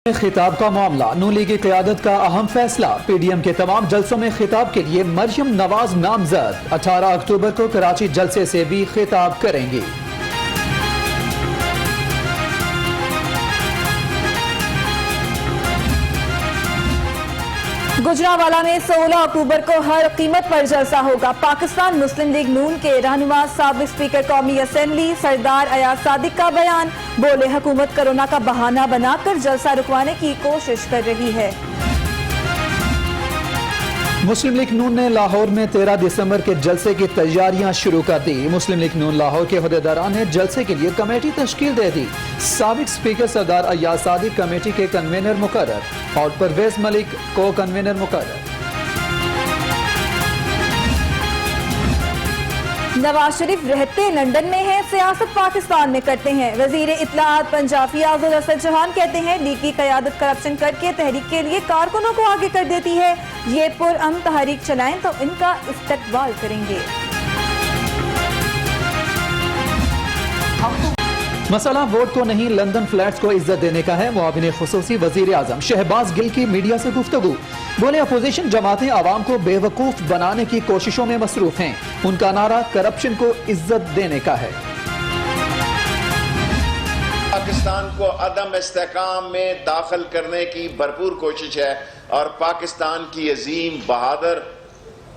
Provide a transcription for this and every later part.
खिताब का मामला, नून लीग की क़यादत का अहम फैसला। पीडीएम के तमाम जलसों में खिताब के लिए मरियम नवाज नामजद 18 अक्टूबर को कराची जलसे से भी खिताब करेंगी। गुजरांवाला में 16 अक्टूबर को हर कीमत पर जलसा होगा। पाकिस्तान मुस्लिम लीग नून के रहनुमा साबिक स्पीकर कौमी असेंबली सरदार अयाज सादिक का बयान, बोले हुकूमत कोरोना का बहाना बनाकर जलसा रुकवाने की कोशिश कर रही है। मुस्लिम लीग नून ने लाहौर में 13 दिसंबर के जलसे की तैयारियां शुरू कर दी। मुस्लिम लीग नून लाहौर के अहदेदारान ने जलसे के लिए कमेटी तश्कील दे दी। साबिक स्पीकर सरदार अयाज सादिक कमेटी के कन्वीनर मुकर्रर और परवेज मलिक को कन्वीनर मुकर्रर। नवाज शरीफ रहते लंदन में हैं, सियासत पाकिस्तान में करते हैं। वजीर इत्तलाआत पंजाब फियाजुल हसन चौहान कहते हैं, लीग की क़यादत करप्शन करके तहरीक के लिए कारकुनों को आगे कर देती है। ये पुरअमन तहरीक चलाएं तो इनका इस्तकबाल करेंगे। मसला वोट को नहीं, लंदन फ्लैट्स को इज्जत देने का है। मुआविन खुसूसी वजीर आजम शहबाज गिल की मीडिया से गुफ्तगू, बोले अपोजिशन जमातें आवाम को बेवकूफ बनाने की कोशिशों में मसरूफ हैं। उनका नारा करप्शन को इज्जत देने का है। पाकिस्तान को अदम इस्तेहकाम में दाखिल करने की भरपूर कोशिश है और पाकिस्तान की अजीम बहादुर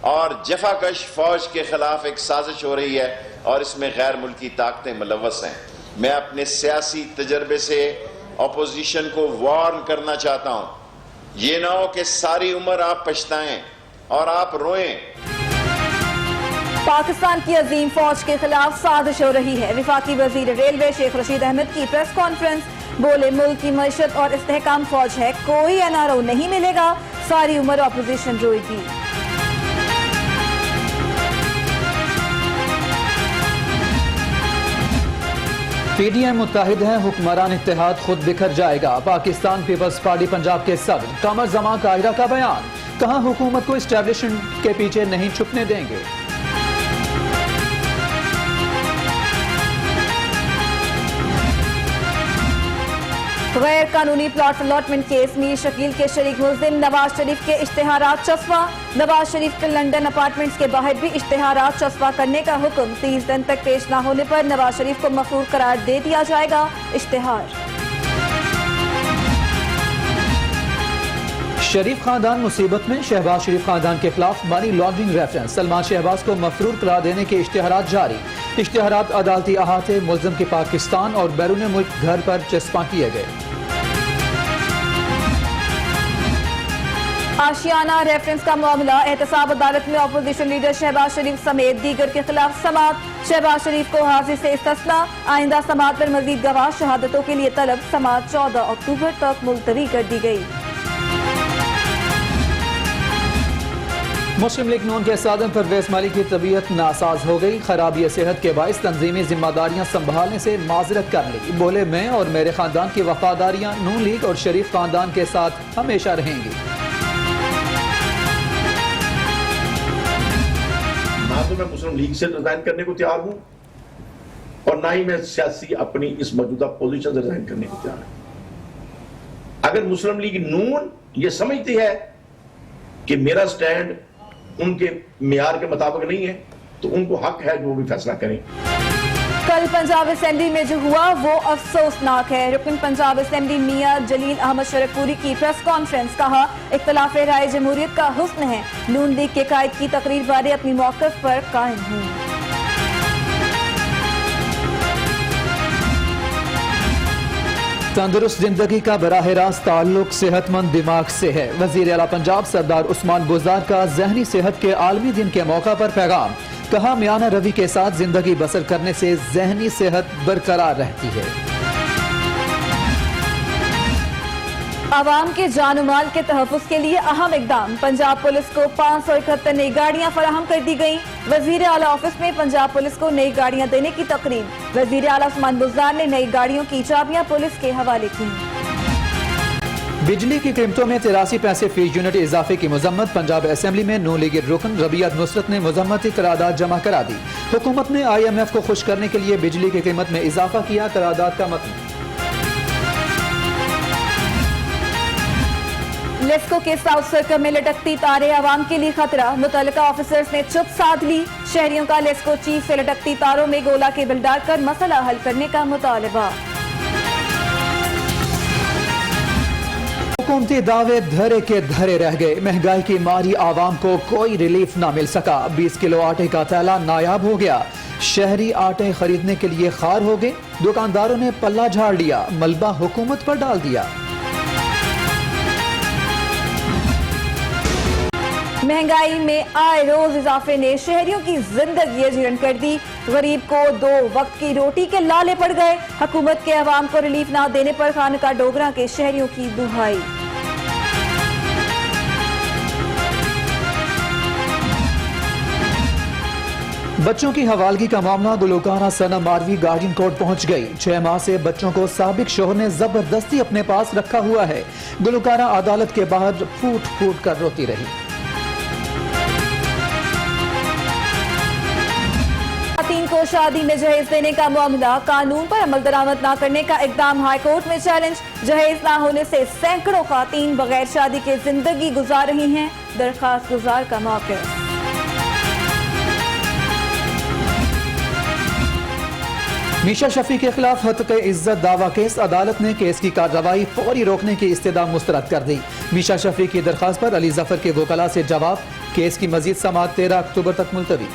और जफाकश फौज के खिलाफ एक साजिश हो रही है और इसमें गैर मुल्की ताकतें मुलव्वस हैं। मैं अपने सियासी तजर्बे से अपोजिशन को वार्न करना चाहता हूं, ये ना हो कि सारी उम्र आप पछताएं और आप रोएं। पाकिस्तान की अजीम फौज के खिलाफ साजिश हो रही है। वफाकी वजीर रेलवे शेख रशीद अहमद की प्रेस कॉन्फ्रेंस, बोले मुल्क की मईशत और इस्तेहकाम फौज है, कोई एनआरओ नहीं मिलेगा, सारी उम्र अपोजिशन रोएगी। पीडीएम मुत्ताहिद है, हुक्मरान इत्तेहाद खुद बिखर जाएगा। पाकिस्तान पीपल्स पार्टी पंजाब के सदर कमर जमान काहिरा का बयान, कहा हुकूमत को एस्टेब्लिशमेंट के पीछे नहीं छुपने देंगे। गैर कानूनी plot allotment case Mir Shakeel के शरीक मुल्जिम नवाज शरीफ के इश्तेहारात चस्पा। नवाज शरीफ के लंदन अपार्टमेंट्स के बाहर भी इश्तेहारात चस्पा करने का हुक्म, 30 दिन तक पेश न होने पर नवाज शरीफ को मफरूर करार दे दिया जाएगा। इश्तेहार शरीफ खानदान मुसीबत में, शहबाज शरीफ खानदान के खिलाफ money laundering reference, Salman Shahbaz को मफरूर करार देने के इश्तेहारात जारी। इश्तेहारात अदालती अहाते मुल्जिम के पाकिस्तान और बैरून मुल्क घर पर चस्पा किए गए। आशियाना रेफरेंस का मामला, एहतसाब अदालत में अपोजिशन लीडर शहबाज शरीफ समेत दीगर के खिलाफ समात। शहबाज शरीफ को हाजिर से इस्तिस्ना, आइंदा समात पर मजीद गवाह शहादतों के लिए तलब। समात 14 अक्टूबर तक मुलतवी कर दी गई। मुस्लिम लीग नून के सदर परवेज मलिक की तबीयत नासाज हो गई। खराबी सेहत के बाइस तंजीमी जिम्मेदारियां संभालने से माजरत कर ली। बोले मैं और मेरे खानदान की वफादारियां नून लीग और शरीफ खानदान के साथ हमेशा रहेंगी। ना तो मैं मुस्लिम लीग से रिजाइन करने को तैयार हूं और ना ही मैं सियासी अपनी इस मौजूदा पोजीशन से रिजाइन करने को तैयार हूं। अगर मुस्लिम लीग नून ये समझती है कि मेरा स्टैंड उनके मियार के मुताबिक नहीं है तो उनको हक है जो भी फैसला करें। कल पंजाब असेंबली में जो हुआ वो अफसोसनाक है। रुकन पंजाब असेंबली मियां जलील अहमद शरकपुरी की प्रेस कॉन्फ्रेंस, कहा इख्तलाफ राय जमहूरियत का हुस्न है, नून लीग के कायद की तकरीर बारे अपनी मौक़िफ़ पर कायम हूं। तंदुरुस्त जिंदगी का बराह रास्त ताल्लुक सेहतमंद दिमाग से है। वजीर आला पंजाब सरदार उस्मान बुज़दार का ज़हनी सेहत के आलमी दिन के मौका पर पैगाम, कहा मियाना रवि के साथ जिंदगी बसर करने से ज़हनी सेहत बरकरार रहती है। आवाम के जान माल के तहफ़्फ़ुज़ के लिए अहम इक़दाम, पंजाब पुलिस को 571 नई गाड़ियां फराहम कर दी गई। वज़ीर आला ऑफिस में पंजाब पुलिस को नई गाड़ियां देने की तकरीब, वज़ीर आला उस्मान बुज़दार ने नई गाड़ियों की चाबियां पुलिस के हवाले की। बिजली की कीमतों में 83 पैसे फी यूनिट इजाफे की मजम्मत, पंजाब असेंबली में नून लीग रुकन रबियत नुसरत ने मजम्मती करारदाद जमा करा दी। हुकूमत ने IMF को खुश करने के लिए बिजली की कीमत में इजाफा किया, करारदाद का मतन। लेस्को के साउथ सर्कल में लटकती तारें आवाम के लिए खतरा, मुतल्लिका ऑफिसर्स ने चुप साध ली। शहरियों का लेस्को चीफ से लटकती तारों में गोला केबल डालकर मसला हल करने का मुतालबा। हुकूमती दावे धरे के धरे रह गए, महंगाई की मारी आवाम को कोई रिलीफ ना मिल सका। 20 किलो आटे का थैला नायाब हो गया, शहरी आटे खरीदने के लिए खार हो गए, दुकानदारों ने पल्ला झाड़ लिया, मलबा हुकूमत पर डाल दिया। महंगाई में आए रोज इजाफे ने शहरियों की जिंदगी अजीर्ण कर दी। गरीब को 2 वक्त की रोटी के लाले पड़ गए। हुकूमत के अवाम को रिलीफ ना देने पर खानका डोगरा के शहरियों की दुहाई। बच्चों की हवालगी का मामला, गुलकारा सनम मारवी गार्डियन कोर्ट पहुंच गई। 6 माह से बच्चों को साबिक शोहर ने जबरदस्ती अपने पास रखा हुआ है। गुलकारा अदालत के बाहर फूट फूट कर रोती रही। खातन को शादी में जहेज देने का मामला, कानून पर अमल दरामद न करने का इकदाम हाईकोर्ट में चैलेंज। जहेज न होने से सैकड़ों खातन बगैर शादी के जिंदगी गुजार रही हैं, दरखास्त गुजार का मौक़िफ़। मीशा शफी के खिलाफ हत्क़े इज्जत दावा केस, अदालत ने केस की कार्रवाई फौरी रोकने की इस्तदा मुस्तरद कर दी। मीशा शफी की दरखास्त पर अली जफर के वकला से जवाब, केस की मजीद समाअत 13 अक्टूबर तक मुलतवी।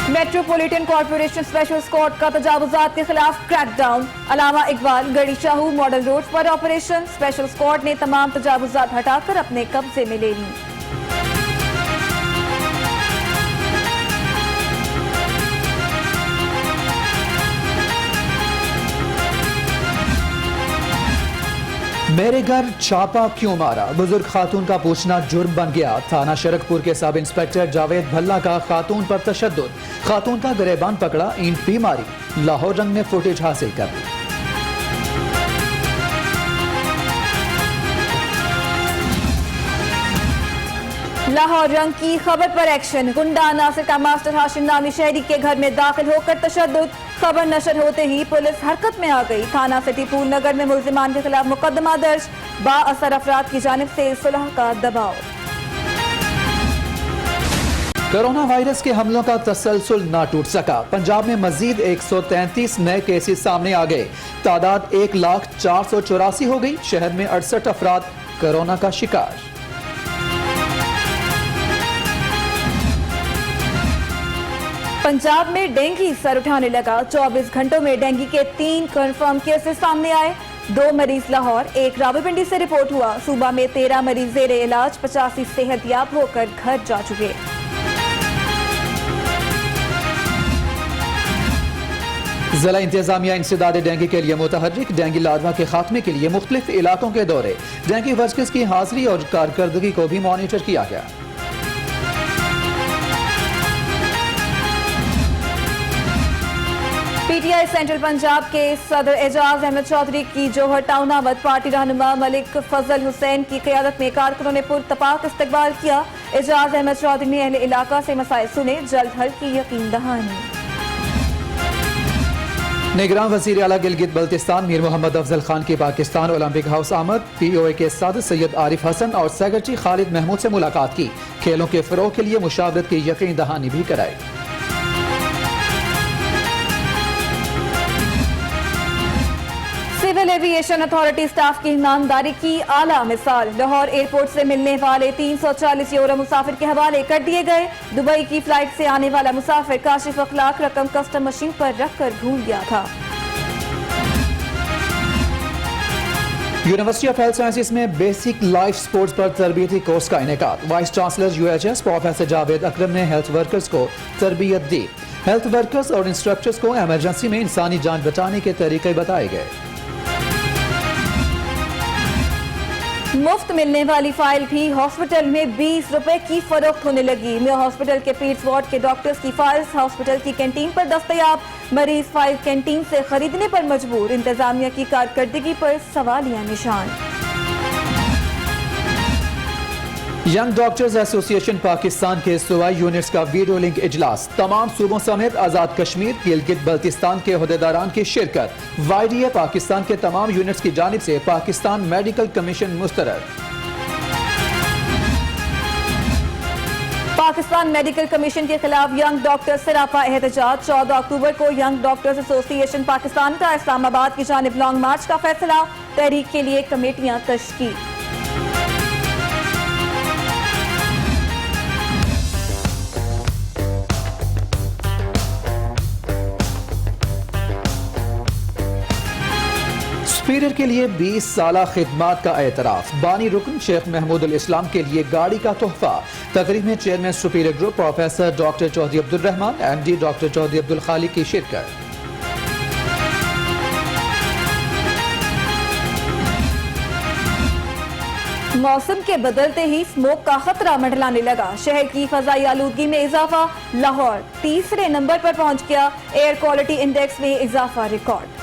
मेट्रोपॉलिटन कॉर्पोरेशन स्पेशल स्क्वाड का तजावुजात के खिलाफ क्रैकडाउन। अलामा इकबाल, गढ़ी शाहू मॉडल रोड पर ऑपरेशन। स्पेशल स्क्वाड ने तमाम तजावुजात हटाकर अपने कब्जे में ले ली। मेरे घर छापा क्यों मारा, बुजुर्ग खातून का पूछना जुर्म बन गया। थाना शरकपुर के सब इंस्पेक्टर जावेद भल्ला का खातून पर तशद्दुद, खातून का गिरेबान पकड़ा, ईंट भी मारी। लाहौर रंग ने फुटेज हासिल कर ली। लाहौर रंग की खबर पर एक्शन, गुंडा नासिर का मास्टर हाशिम नामी शहरी के घर में दाखिल होकर तशद्दुद। खबर नशर होते ही पुलिस हरकत में आ गई। थाना सिटी पूल नगर में मुल्जिमान के खिलाफ मुकदमा दर्ज, बाअसर अफराद की जानिब से सुलह का दबाव। कोरोना वायरस के हमलों का तसलसल ना टूट सका, पंजाब में मजीद 133 नए केसेस सामने आ गए। तादाद 1,04,84 हो गई। शहर में 68 अफराद कोरोना का शिकार। पंजाब में डेंगू सर उठाने लगा। 24 घंटों में डेंगू के 3 कंफर्म केसेस सामने आए। 2 मरीज लाहौर, 1 रावलपिंडी से रिपोर्ट हुआ। सूबा में 13 मरीज ज़ेरे इलाज, 85 सेहतयाब होकर घर जा चुके। जिला इंतजामिया इंसदाद डेंगू के लिए मुतहर्रिक, डेंगू लार्वा के खात्मे के लिए मुख्तलिफ इलाकों के दौरे। डेंगू वर्कर्स की हाजिरी और कारकर्दगी को भी मॉनिटर किया गया। पीटीआई सेंट्रल पंजाब के सदर एजाज अहमद चौधरी की जोहर टाउन आमद। पार्टी रहनुमा मलिक फजल हुसैन की क़यादत में कारकुनों ने पुरतपाक इस्तकबाल किया। एजाज अहमद चौधरी ने अहले इलाका से मसाइल सुने, जल्द हल की यकीन दहानी। निगरान वज़ीर आला गिलगित बल्तिस्तान मीर मोहम्मद अफजल खान की पाकिस्तान ओलंपिक हाउस आमद। पीओए के सदर सैयद आरिफ हसन और सेक्रेटरी खालिद महमूद से मुलाकात की। खेलों के फ़रोग़ के लिए मुशावरत की यकीन दहानी भी कराई। सिविल एविएशन अथॉरिटी स्टाफ की ईमानदारी की आला मिसाल। लाहौर एयरपोर्ट से मिलने वाले 340 यूरो मुसाफिर के हवाले कर दिए गए। दुबई की फ्लाइट से आने वाला मुसाफिर काशिफ अखलाक रकम कस्टम मशीन पर रखकर भूल गया था। यूनिवर्सिटी ऑफ हेल्थ साइंसेज में बेसिक लाइफ स्पोर्ट्स पर तरबियती कोर्स का इनेकाद। Vice chancellor UHS professor Javed Akram ने हेल्थ वर्कर्स को तरबियत दी। हेल्थ वर्कर्स और इंस्ट्रक्टर्स को इमरजेंसी में इंसानी जान बचाने के तरीके बताए गए। मुफ्त मिलने वाली फाइल भी हॉस्पिटल में 20 रुपए की फरोख्त होने लगी। मेयो हॉस्पिटल के पीट्स वार्ड के डॉक्टर्स की फाइल्स हॉस्पिटल की कैंटीन पर दस्तयाब। मरीज फाइल कैंटीन से खरीदने पर मजबूर। इंतजामिया की कारकर्दगी पर सवालिया निशान। यंग डॉक्टर्स एसोसिएशन पाकिस्तान के सूबाई यूनिट्स का वीडियो लिंक इजलास, तमाम सूबों समेत आजाद कश्मीर, गिलगित बल्तिस्तान के ओहदेदारान की शिरकत। YDA पाकिस्तान के तमाम यूनिट्स की जानिब से पाकिस्तान मेडिकल कमीशन मुस्तरद। पाकिस्तान मेडिकल कमीशन के खिलाफ यंग डॉक्टर्स से रापा एहतजाज। 14 अक्टूबर को यंग डॉक्टर्स एसोसिएशन पाकिस्तान का इस्लामाबाद की जानिब लॉन्ग मार्च का फैसला, तहरीक के लिए कमेटियां तश्कील। सुपीरियर के लिए 20 साला खिदमात का एतराफ। बानी रुकन शेख महमूद उल इस्लाम के लिए गाड़ी का तोहफा। तकरीब में chairman superior group professor doctor Chaudhry Abdul Rehman, MD doctor Chaudhry Abdul Khaliq की शिरकत। मौसम के बदलते ही स्मोक का खतरा मंडलाने लगा। शहर की फजाई आलूदगी में इजाफा। लाहौर तीसरे नंबर पर पहुंच गया। एयर क्वालिटी इंडेक्स में इजाफा रिकॉर्ड।